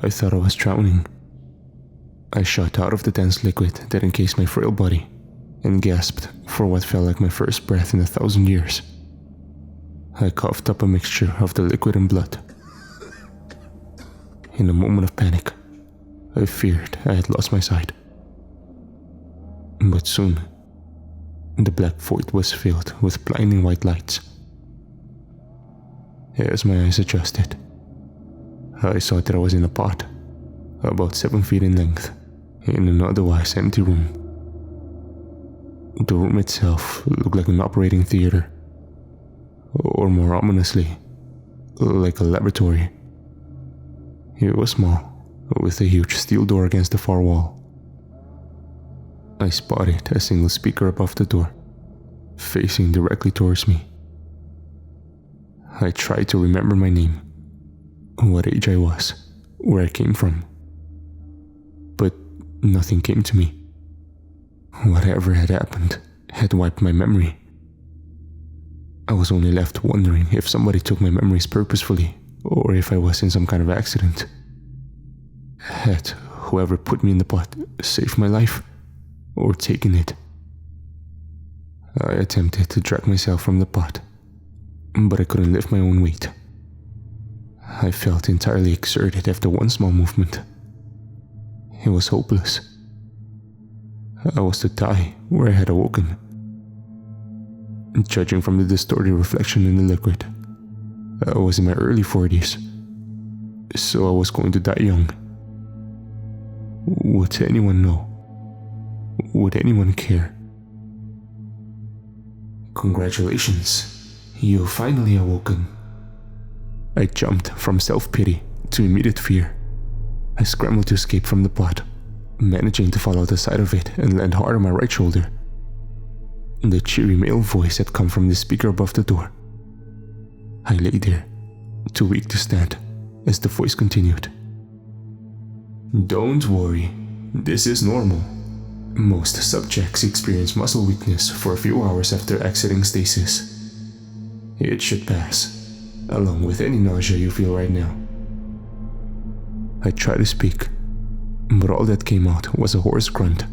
I thought I was drowning. I shot out of the dense liquid that encased my frail body and gasped for what felt like my first breath in 1,000 years. I coughed up a mixture of the liquid and blood. In a moment of panic, I feared I had lost my sight. But soon, the black void was filled with blinding white lights. As my eyes adjusted, I saw that I was in a pot, about 7 feet in length, in an otherwise empty room. The room itself looked like an operating theater, or more ominously, like a laboratory. It was small, with a huge steel door against the far wall. I spotted a single speaker above the door, facing directly towards me. I tried to remember my name, what age I was, where I came from. But nothing came to me. Whatever had happened had wiped my memory. I was only left wondering if somebody took my memories purposefully, or if I was in some kind of accident. Had whoever put me in the pot saved my life, or taken it? I attempted to drag myself from the pot, but I couldn't lift my own weight. I felt entirely exerted after one small movement. It was hopeless. I was to die where I had awoken. Judging from the distorted reflection in the liquid, I was in my early 40s, so I was going to die young. Would anyone know? Would anyone care? Congratulations, you've finally awoken. I jumped from self-pity to immediate fear. I scrambled to escape from the pot, managing to fall out the side of it and land hard on my right shoulder. The cheery male voice had come from the speaker above the door. I lay there, too weak to stand, as the voice continued. Don't worry, this is normal. Most subjects experience muscle weakness for a few hours after exiting stasis. It should pass, along with any nausea you feel right now. I tried to speak, but all that came out was a hoarse grunt.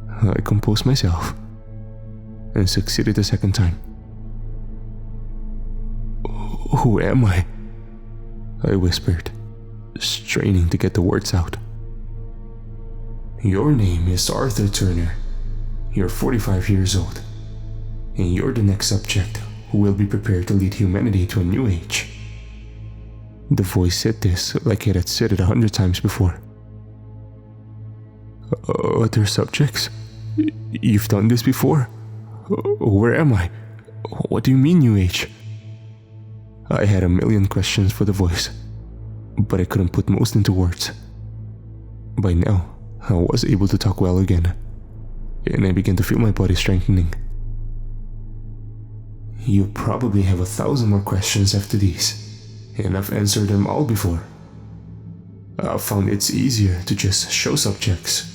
I composed myself and succeeded a second time. Who am I? I whispered, straining to get the words out. Your name is Arthur Turner. You're 45 years old, and you're the next subject who will be prepared to lead humanity to a new age. The voice said this like it had said it 100 times before. Other subjects? You've done this before? Where am I? What do you mean, new age? I had a million questions for the voice, but I couldn't put most into words. By now, I was able to talk well again, and I began to feel my body strengthening. You probably have 1,000 more questions after these, and I've answered them all before. I've found it's easier to just show subjects.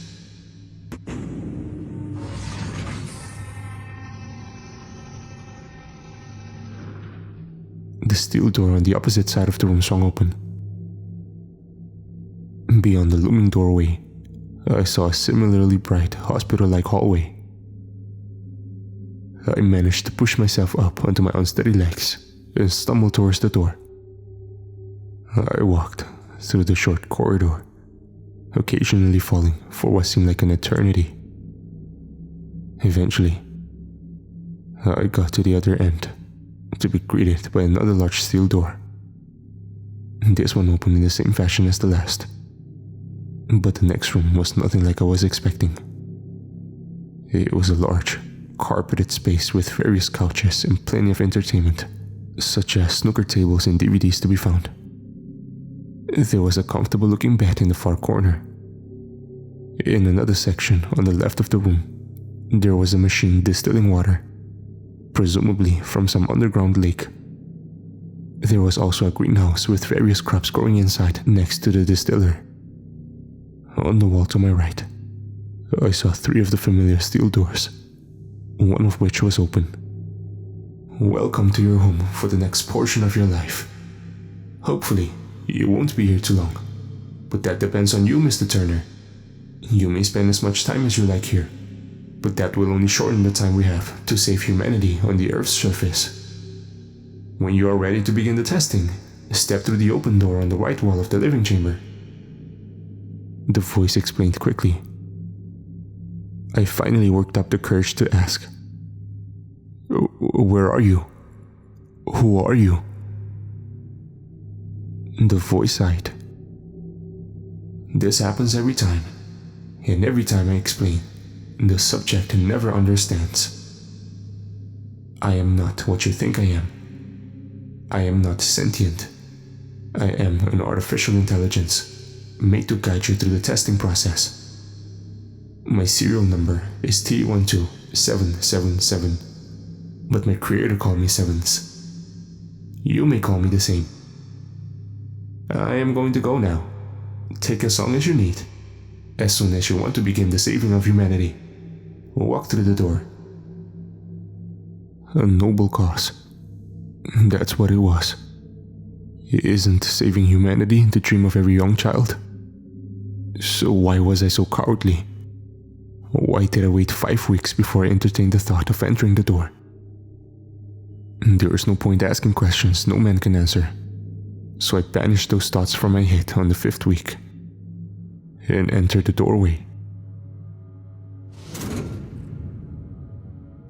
The steel door on the opposite side of the room swung open. Beyond the looming doorway, I saw a similarly bright, hospital-like hallway. I managed to push myself up onto my unsteady legs and stumbled towards the door. I walked through the short corridor, occasionally falling for what seemed like an eternity. Eventually, I got to the other end, to be greeted by another large steel door. This one opened in the same fashion as the last, but the next room was nothing like I was expecting. It was a large, carpeted space with various couches and plenty of entertainment, such as snooker tables and DVDs to be found. There was a comfortable-looking bed in the far corner. In another section on the left of the room, there was a machine distilling water, presumably from some underground lake. There was also a greenhouse with various crops growing inside next to the distiller. On the wall to my right, I saw 3 of the familiar steel doors, one of which was open. Welcome to your home for the next portion of your life. Hopefully, you won't be here too long. But that depends on you, Mr. Turner. You may spend as much time as you like here, but that will only shorten the time we have to save humanity on the Earth's surface. When you are ready to begin the testing, step through the open door on the right wall of the living chamber. The voice explained quickly. I finally worked up the courage to ask, Where are you? Who are you? The voice sighed. This happens every time, and every time I explain, the subject never understands. I am not what you think I am. I am not sentient. I am an artificial intelligence made to guide you through the testing process. My serial number is T12777, but my creator called me Sevens. You may call me the same. I am going to go now. Take as long as you need. As soon as you want to begin the saving of humanity, walk through the door. A noble cause. That's what it was. Isn't saving humanity the dream of every young child? So why was I so cowardly? Why did I wait 5 weeks before I entertained the thought of entering the door? There is no point asking questions no man can answer. So I banished those thoughts from my head on the 5th week and entered the doorway.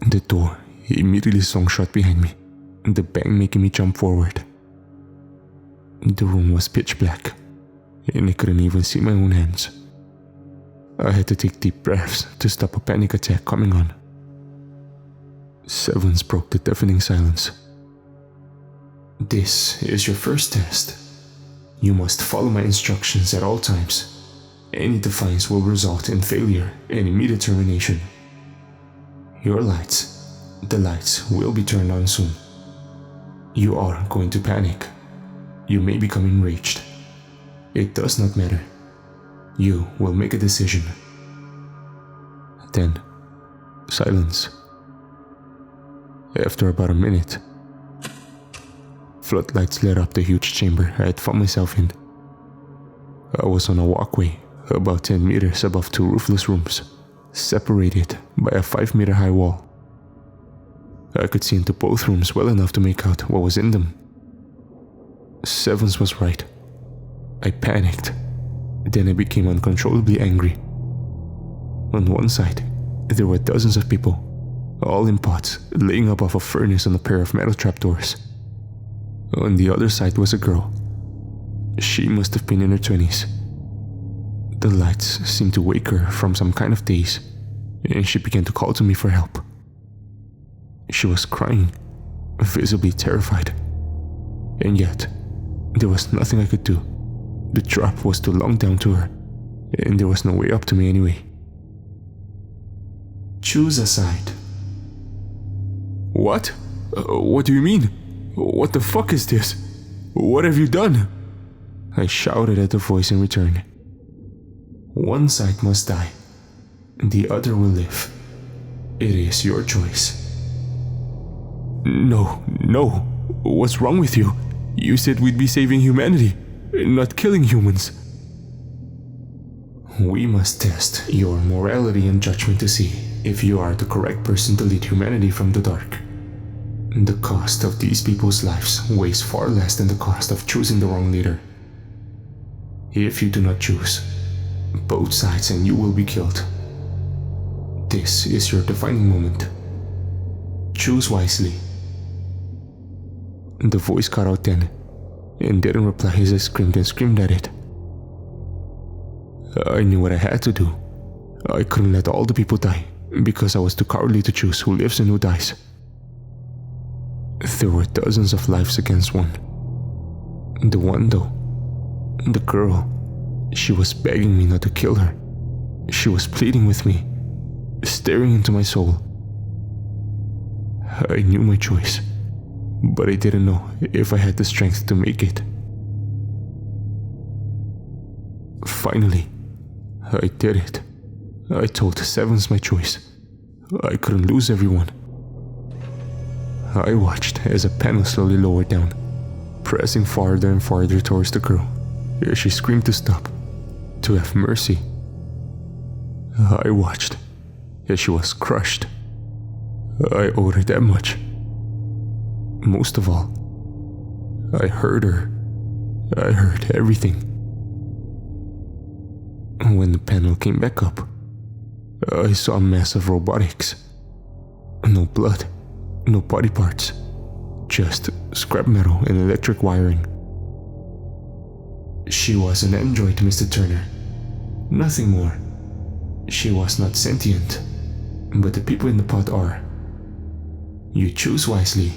The door immediately swung shut behind me, the bang making me jump forward. The room was pitch black, and I couldn't even see my own hands. I had to take deep breaths to stop a panic attack coming on. Sevens broke the deafening silence. This is your first test. You must follow my instructions at all times. Any defiance will result in failure and immediate termination. Your lights, the lights will be turned on soon. You are going to panic. You may become enraged. It does not matter. You will make a decision. Then, silence. After about a minute, floodlights lit up the huge chamber I had found myself in. I was on a walkway about 10 meters above 2 roofless rooms, separated by a 5-meter high wall. I could see into both rooms well enough to make out what was in them. Sevens was right. I panicked. Then I became uncontrollably angry. On one side, there were dozens of people, all in pots, laying above a furnace on a pair of metal trapdoors. On the other side was a girl. She must have been in her 20s. The lights seemed to wake her from some kind of daze, and she began to call to me for help. She was crying, visibly terrified. And yet, there was nothing I could do. The trap was too long down to her, and there was no way up to me anyway. Choose a side. What? What do you mean? What the fuck is this? What have you done? I shouted at the voice in return. One side must die. The other will live. It is your choice. No. What's wrong with you? You said we'd be saving humanity, not killing humans. We must test your morality and judgment to see if you are the correct person to lead humanity from the dark. The cost of these people's lives weighs far less than the cost of choosing the wrong leader. If you do not choose, both sides and you will be killed. This is your defining moment. Choose wisely. The voice cut out then, and didn't reply as I screamed and screamed at it. I knew what I had to do. I couldn't let all the people die, because I was too cowardly to choose who lives and who dies. There were dozens of lives against one. The one though, the girl, she was begging me not to kill her. She was pleading with me, staring into my soul. I knew my choice, but I didn't know if I had the strength to make it. Finally, I did it. I told Sevens my choice. I couldn't lose everyone. I watched as a panel slowly lowered down, pressing farther and farther towards the girl. She screamed to stop, to have mercy. I watched as she was crushed. I owed her that much. Most of all, I heard her. I heard everything. When the panel came back up, I saw a mess of robotics. No blood, no body parts, just scrap metal and electric wiring. She was an android, Mr. Turner. Nothing more. She was not sentient, but the people in the pod are. You choose wisely.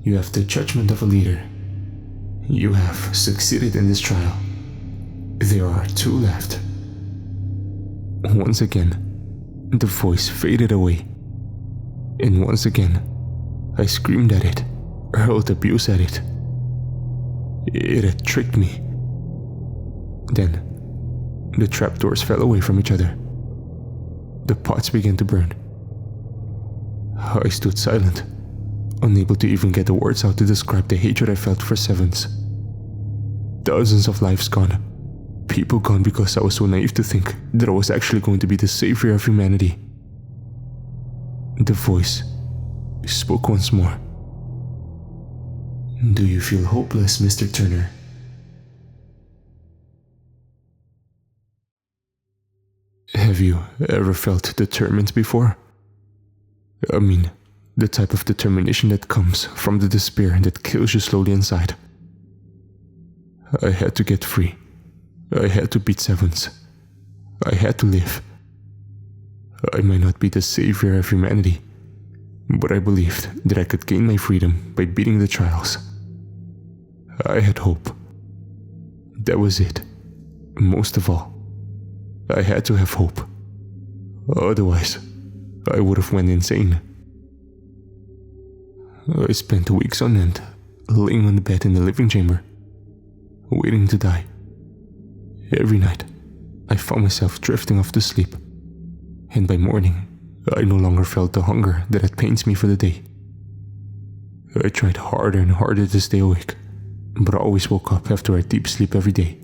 You have the judgment of a leader. You have succeeded in this trial. There are 2 left. Once again, the voice faded away. And once again, I screamed at it, hurled abuse at it. It had tricked me. Then, the trapdoors fell away from each other. The pots began to burn. I stood silent, unable to even get the words out to describe the hatred I felt for Sevens. Dozens of lives gone. People gone because I was so naive to think that I was actually going to be the savior of humanity. The voice spoke once more. Do you feel hopeless, Mr. Turner? Have you ever felt determined before? I mean, the type of determination that comes from the despair that kills you slowly inside. I had to get free. I had to beat Sevens. I had to live. I might not be the savior of humanity, but I believed that I could gain my freedom by beating the trials. I had hope. That was it. Most of all, I had to have hope. Otherwise, I would have went insane. I spent weeks on end, laying on the bed in the living chamber, waiting to die. Every night, I found myself drifting off to sleep, and by morning, I no longer felt the hunger that had pains me for the day. I tried harder and harder to stay awake, but I always woke up after a deep sleep every day.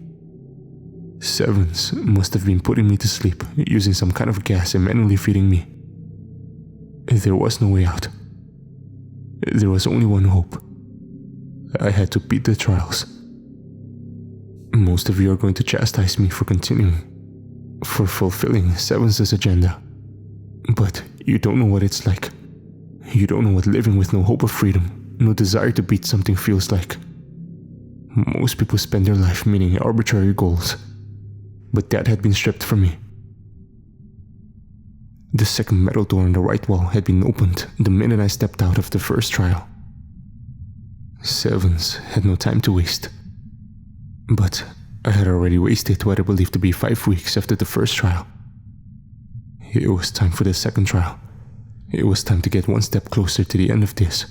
Sevens must have been putting me to sleep using some kind of gas and manually feeding me. There was no way out. There was only one hope. I had to beat the trials. Most of you are going to chastise me for continuing, for fulfilling Sevens' agenda. But you don't know what it's like. You don't know what living with no hope of freedom, no desire to beat something feels like. Most people spend their life meeting arbitrary goals, but that had been stripped from me. The second metal door on the right wall had been opened the minute I stepped out of the first trial. Sevens had no time to waste. But I had already wasted what I believed to be 5 weeks after the first trial. It was time for the second trial. It was time to get one step closer to the end of this.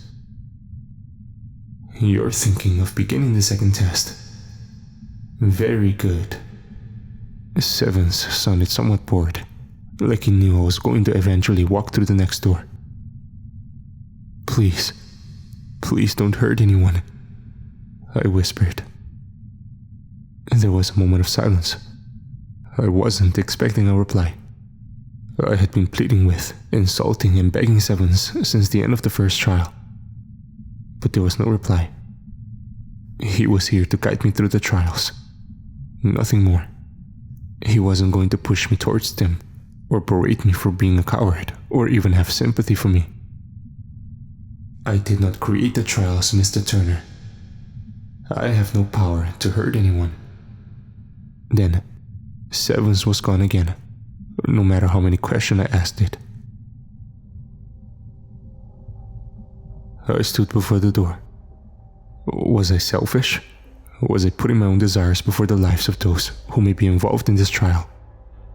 You're thinking of beginning the second test. Very good. Sevens sounded somewhat bored, like he knew I was going to eventually walk through the next door. Please, please don't hurt anyone, I whispered. There was a moment of silence. I wasn't expecting a reply. I had been pleading with, insulting and begging Sevens since the end of the first trial. But there was no reply. He was here to guide me through the trials. Nothing more. He wasn't going to push me towards them, or berate me for being a coward, or even have sympathy for me. I did not create the trials, Mr. Turner. I have no power to hurt anyone. Then, Sevens was gone again, no matter how many questions I asked it. I stood before the door. Was I selfish? Was I putting my own desires before the lives of those who may be involved in this trial?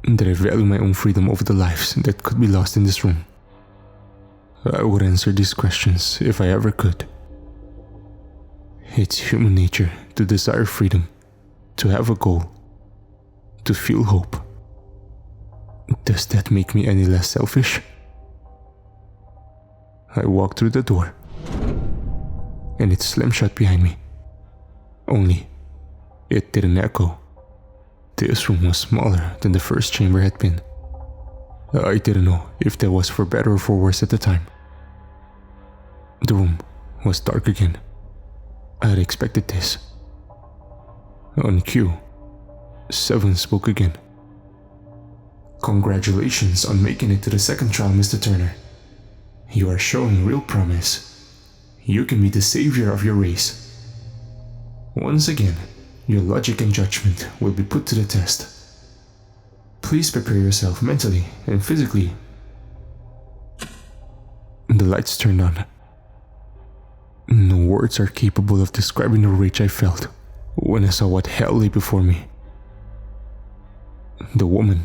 Did I value my own freedom over the lives that could be lost in this room? I would answer these questions if I ever could. It's human nature to desire freedom, to have a goal, to feel hope. Does that make me any less selfish? I walked through the door, and it slammed shut behind me. Only, it didn't echo. This room was smaller than the first chamber had been. I didn't know if that was for better or for worse at the time. The room was dark again. I had expected this. On cue, Seven spoke again. "Congratulations on making it to the second trial, Mr. Turner. You are showing real promise. You can be the savior of your race. Once again, your logic and judgment will be put to the test. Please prepare yourself mentally and physically." The lights turned on. No words are capable of describing the rage I felt when I saw what hell lay before me. The woman,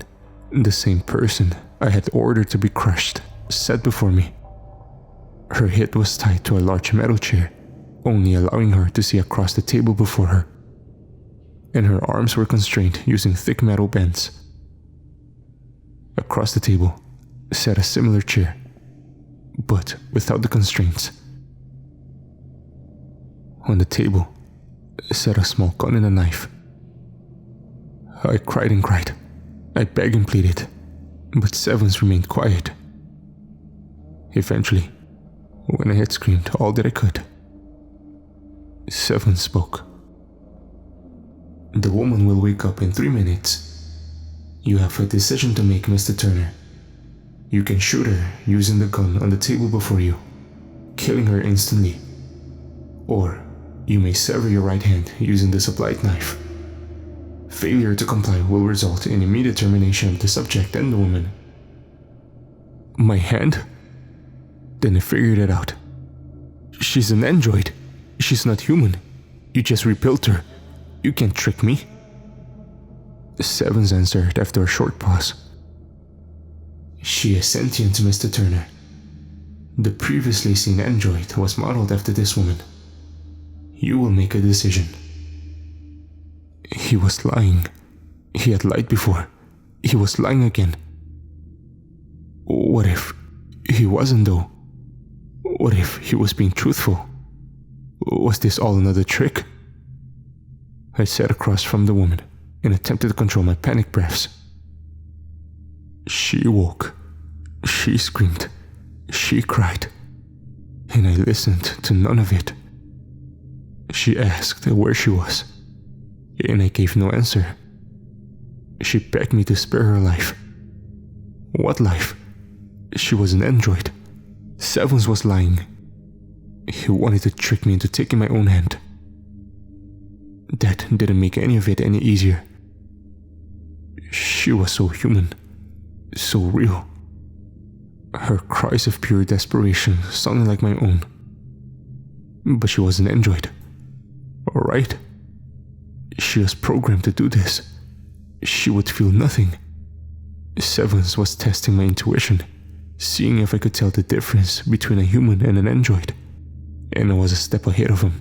the same person I had ordered to be crushed, sat before me. Her head was tied to a large metal chair, only allowing her to see across the table before her, and her arms were constrained using thick metal bands. Across the table sat a similar chair, but without the constraints. On the table sat a small gun and a knife. I cried and cried. I begged and pleaded, but Sevens remained quiet. Eventually, when I had screamed all that I could, Seven spoke. "The woman will wake up in 3 minutes. You have a decision to make, Mr. Turner. You can shoot her using the gun on the table before you, killing her instantly. Or you may sever your right hand using the supplied knife. Failure to comply will result in immediate termination of the subject and the woman." My hand? Then I figured it out. She's an android. She's not human. You just rebuilt her. You can't trick me. Sevens answered after a short pause. "She is sentient, Mr. Turner. The previously seen android was modeled after this woman. You will make a decision." He was lying. He had lied before. He was lying again. What if he wasn't, though? What if he was being truthful? Was this all another trick? I sat across from the woman and attempted to control my panic breaths. She woke. She screamed. She cried. And I listened to none of it. She asked where she was, and I gave no answer. She begged me to spare her life. What life? She was an android. Sevens was lying. He wanted to trick me into taking my own hand. That didn't make any of it any easier. She was so human, so real. Her cries of pure desperation sounded like my own. But she was an android. Alright? She was programmed to do this. She would feel nothing. Sevens was testing my intuition, seeing if I could tell the difference between a human and an android. And I was a step ahead of him.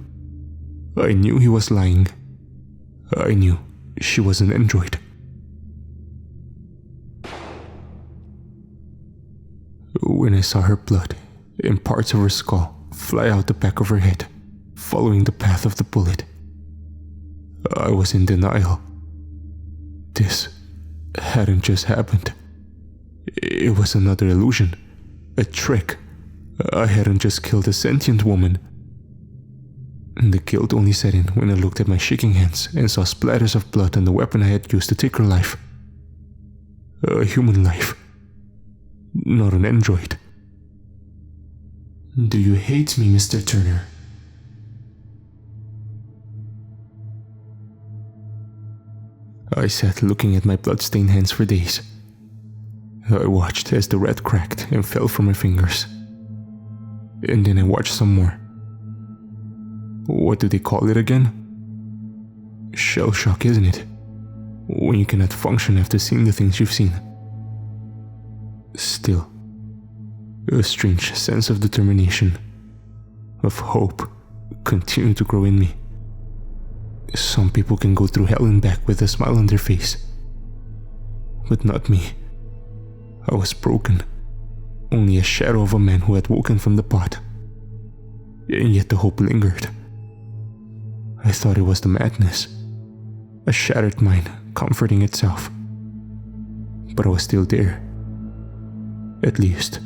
I knew he was lying. I knew she was an android. When I saw her blood and parts of her skull fly out the back of her head, following the path of the bullet, I was in denial. This hadn't just happened. It was another illusion, a trick. I hadn't just killed a sentient woman. The guilt only set in when I looked at my shaking hands and saw splatters of blood on the weapon I had used to take her life. A human life, not an android. Do you hate me, Mr. Turner? I sat looking at my blood-stained hands for days. I watched as the red cracked and fell from my fingers. And then I watched some more. What do they call it again? Shell shock, isn't it? When you cannot function after seeing the things you've seen. Still, a strange sense of determination, of hope, continued to grow in me. Some people can go through hell and back with a smile on their face. But not me. I was broken. Only a shadow of a man who had woken from the pot. And yet the hope lingered. I thought it was the madness. a shattered mind comforting itself. But I was still there. At least,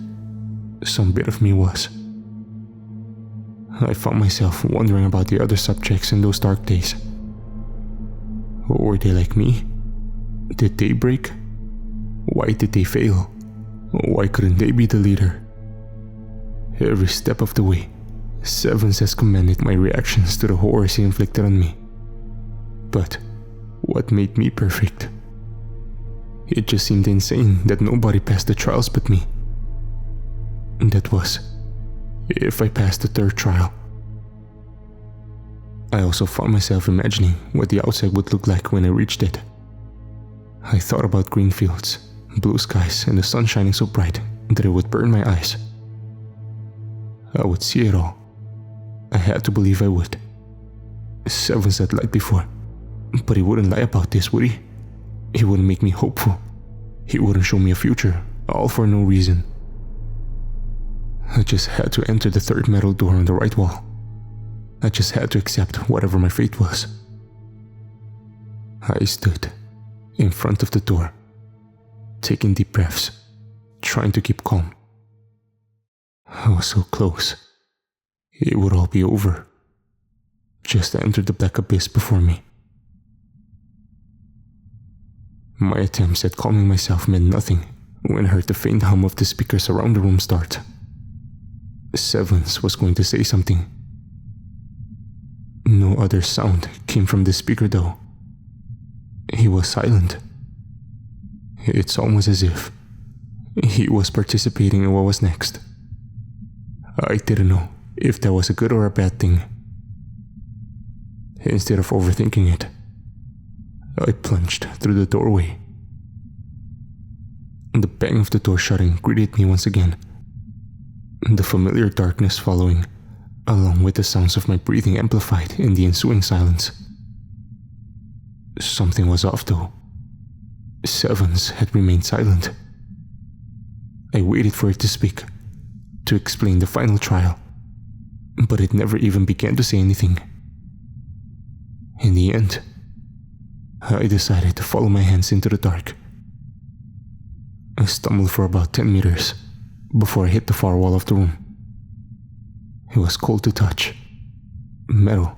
some bit of me was. I found myself wondering about the other subjects in those dark days. Were they like me? Did they break? Why did they fail? Why couldn't they be the leader? Every step of the way, Sevens has commended my reactions to the horrors he inflicted on me. But what made me perfect? It just seemed insane that nobody passed the trials but me. That was, if I passed the third trial. I also found myself imagining what the outside would look like when I reached it. I thought about green fields, blue skies, and the sun shining so bright that it would burn my eyes. I would see it all. I had to believe I would. Sevens had lied before, but he wouldn't lie about this, would he? He wouldn't make me hopeful. He wouldn't show me a future, all for no reason. I just had to enter the third metal door on the right wall. I just had to accept whatever my fate was. I stood in front of the door, taking deep breaths, trying to keep calm. I was so close. It would all be over. Just enter the black abyss before me. My attempts at calming myself meant nothing when I heard the faint hum of the speakers around the room start. Sevens was going to say something. No other sound came from the speaker though. He was silent. It's almost as if he was participating in what was next. I didn't know if that was a good or a bad thing. Instead of overthinking it, I plunged through the doorway. The bang of the door shutting greeted me once again. The familiar darkness following, along with the sounds of my breathing amplified in the ensuing silence. Something was off though. Sevens had remained silent. I waited for it to speak, to explain the final trial, but it never even began to say anything. In the end, I decided to follow my hands into the dark. I stumbled for about 10 meters before I hit the far wall of the room. It was cold to touch. Metal.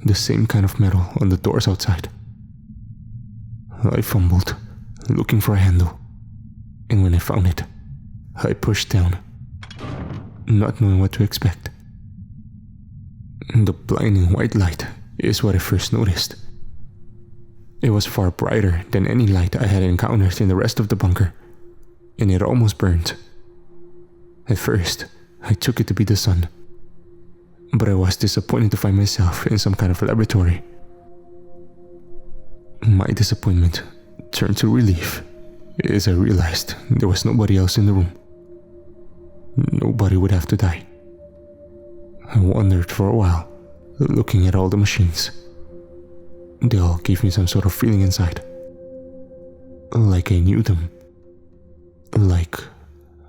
The same kind of metal on the doors outside. I fumbled, looking for a handle, and when I found it, I pushed down, not knowing what to expect. The blinding white light is what I first noticed. It was far brighter than any light I had encountered in the rest of the bunker, and it almost burned. At first, I took it to be the sun, but I was disappointed to find myself in some kind of laboratory. My disappointment turned to relief as I realized there was nobody else in the room. Nobody would have to die. I wondered for a while, looking at all the machines. They all gave me some sort of feeling inside. Like I knew them. Like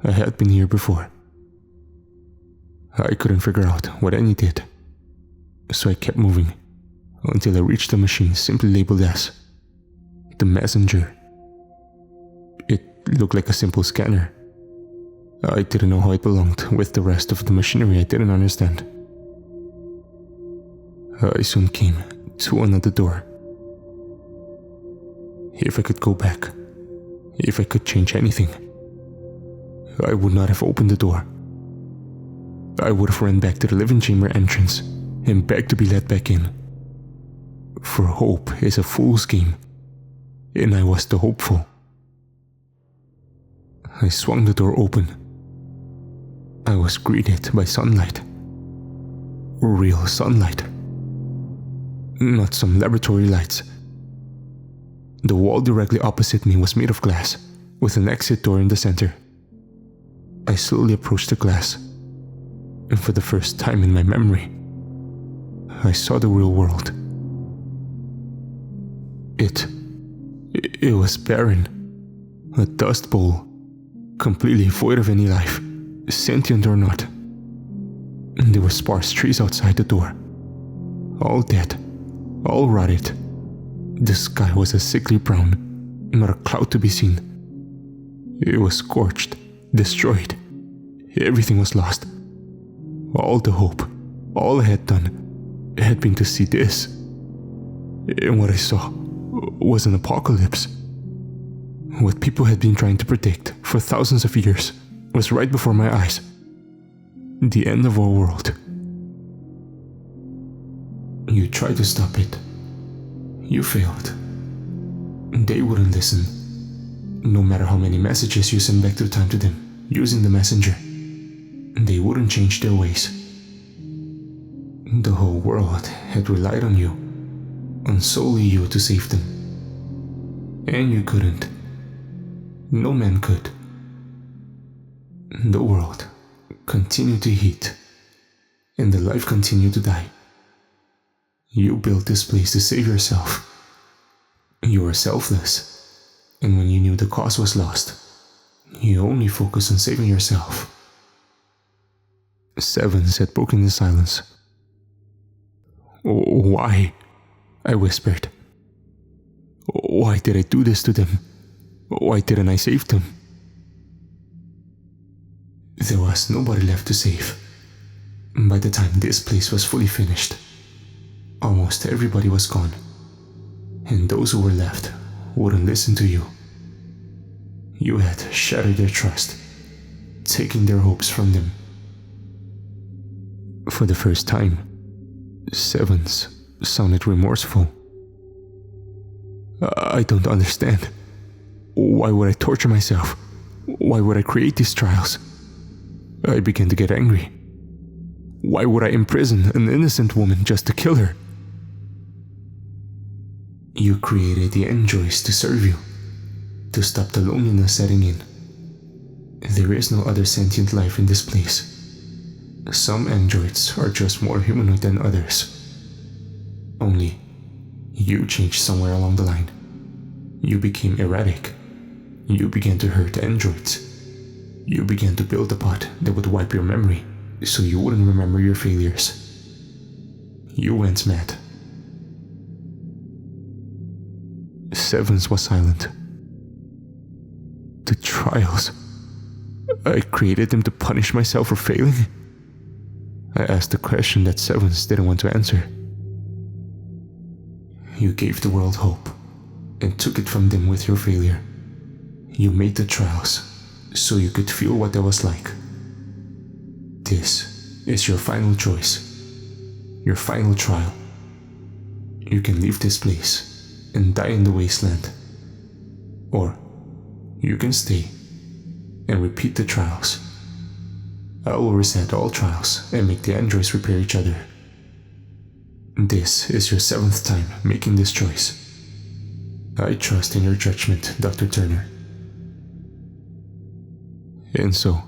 I had been here before. I couldn't figure out what any did, so I kept moving until I reached a machine simply labeled as the Messenger. It looked like a simple scanner. I didn't know how it belonged with the rest of the machinery I didn't understand. I soon came to another door. If I could go back, if I could change anything, I would not have opened the door. I would have run back to the living chamber entrance and begged to be let back in. For hope is a fool's game, and I was the hopeful. I swung the door open. I was greeted by sunlight. Real sunlight. Not some laboratory lights. The wall directly opposite me was made of glass, with an exit door in the center. I slowly approached the glass, and for the first time in my memory, I saw the real world. It was barren. A dust bowl, completely void of any life, sentient or not. There were sparse trees outside the door, all dead, all rotted. The sky was a sickly brown, not a cloud to be seen. It was scorched, destroyed. Everything was lost. All the hope, all I had done, had been to see this. And what I saw was an apocalypse. What people had been trying to predict for thousands of years was right before my eyes. The end of our world. You tried to stop it. You failed. They wouldn't listen. No matter how many messages you sent back through time to them, using the messenger, they wouldn't change their ways. The whole world had relied on you, on solely you to save them. And you couldn't. No man could. The world continued to heat, and the life continued to die. You built this place to save yourself. You were selfless, and when you knew the cause was lost, you only focused on saving yourself. Sevens had broken the silence. Why? I whispered. Why did I do this to them? Why didn't I save them? There was nobody left to save. By the time this place was fully finished, almost everybody was gone, and those who were left wouldn't listen to you. You had shattered their trust, taking their hopes from them. For the first time, Sevens sounded remorseful. I don't understand. Why would I torture myself? Why would I create these trials? I began to get angry. Why would I imprison an innocent woman just to kill her? You created the androids to serve you, to stop the loneliness setting in. There is no other sentient life in this place. Some androids are just more humanoid than others. Only, you changed somewhere along the line. You became erratic. You began to hurt androids. You began to build a bot that would wipe your memory, so you wouldn't remember your failures. You went mad. Sevens was silent. The trials. I created them to punish myself for failing? I asked a question that Sevens didn't want to answer. You gave the world hope, and took it from them with your failure. You made the trials, so you could feel what that was like. This is your final choice, your final trial. You can leave this place and die in the wasteland, or you can stay and repeat the trials. I will reset all trials and make the androids repair each other. This is your 7th time making this choice. I trust in your judgment, Dr. Turner. And so,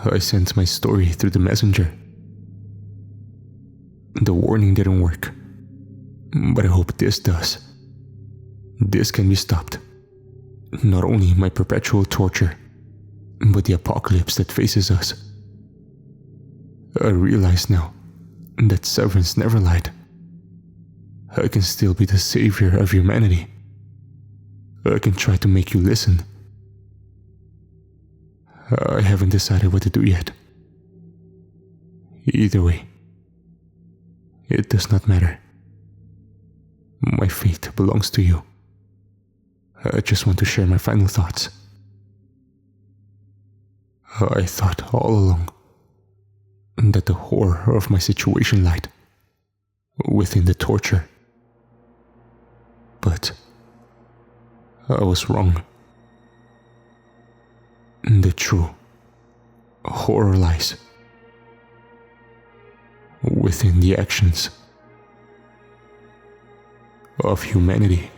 I sent my story through the messenger. The warning didn't work, but I hope this does. This can be stopped. Not only my perpetual torture, but the apocalypse that faces us. I realize now that Severance never lied. I can still be the savior of humanity. I can try to make you listen. I haven't decided what to do yet. Either way, it does not matter. My fate belongs to you. I just want to share my final thoughts. I thought all along that the horror of my situation lied within the torture. But I was wrong. The true horror lies within the actions of humanity.